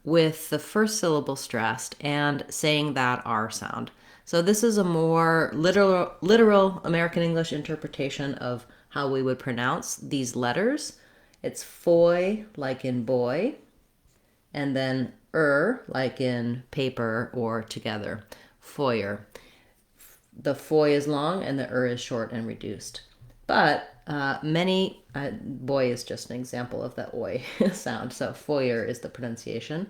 with the first syllable stressed and saying that R sound. So this is a more literal American English interpretation of how we would pronounce these letters. It's foy, like in boy, and then like in paper or together. Foyer. The foy is long and the is short and reduced. But boy is just an example of the oi sound. So foyer is the pronunciation.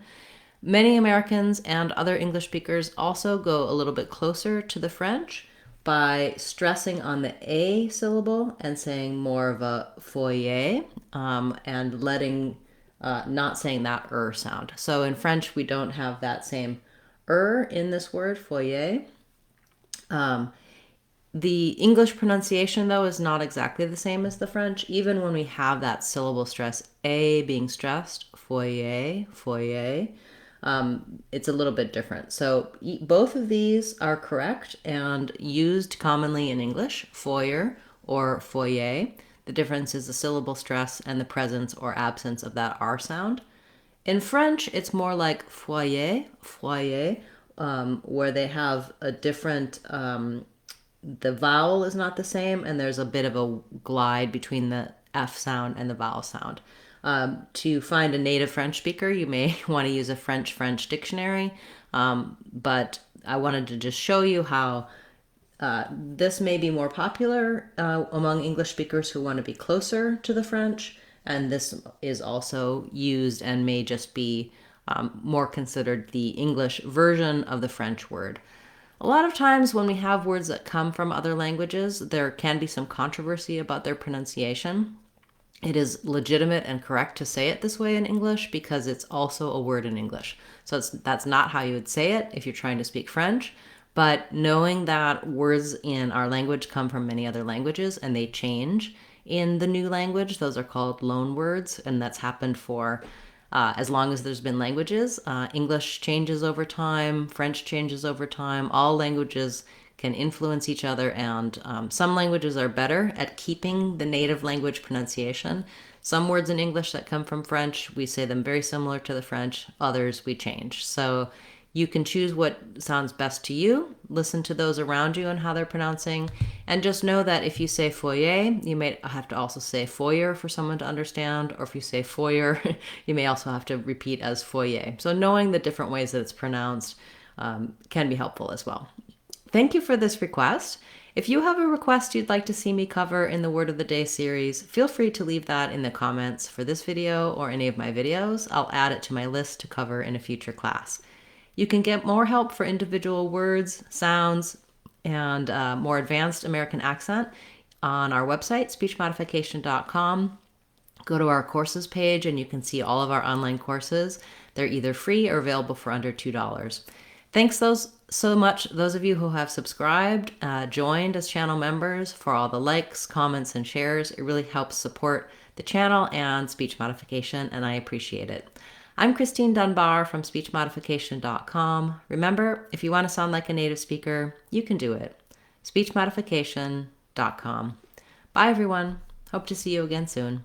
Many Americans and other English speakers also go a little bit closer to the French by stressing on the A syllable and saying more of a foyer, and not saying that sound. So in French, we don't have that same in this word, foyer. The English pronunciation, though, is not exactly the same as the French. Even when we have that syllable stress, A being stressed, foyer, foyer, it's a little bit different. So both of these are correct and used commonly in English, foyer or foyer. The difference is the syllable stress and the presence or absence of that R sound. In French, it's more like foyer, foyer, where they have a different the vowel is not the same, and there's a bit of a glide between the F sound and the vowel sound. To find a native French speaker, you may want to use a French dictionary, but I wanted to just show you how this may be more popular among English speakers who want to be closer to the French, and this is also used and may just be more considered the English version of the French word. A lot of times when we have words that come from other languages, there can be some controversy about their pronunciation. It is legitimate and correct to say it this way in English because it's also a word in English. So that's not how you would say it if you're trying to speak French. But knowing that words in our language come from many other languages and they change in the new language, those are called loan words, and that's happened for as long as there's been languages. English changes over time, French changes over time. All languages can influence each other, and some languages are better at keeping the native language pronunciation. Some words in English that come from French, we say them very similar to the French. Others we change. So you can choose what sounds best to you, listen to those around you and how they're pronouncing, and just know that if you say foyer, you may have to also say foyer for someone to understand, or if you say foyer, you may also have to repeat as foyer. So knowing the different ways that it's pronounced can be helpful as well. Thank you for this request. If you have a request you'd like to see me cover in the Word of the Day series, feel free to leave that in the comments for this video or any of my videos. I'll add it to my list to cover in a future class. You can get more help for individual words, sounds, and more advanced American accent on our website, speechmodification.com. Go to our courses page and you can see all of our online courses. They're either free or available for under $2. Thanks so much, those of you who have subscribed, joined as channel members, for all the likes, comments, and shares. It really helps support the channel and speech modification, and I appreciate it. I'm Christine Dunbar from speechmodification.com. Remember, if you want to sound like a native speaker, you can do it. speechmodification.com. Bye, everyone. Hope to see you again soon.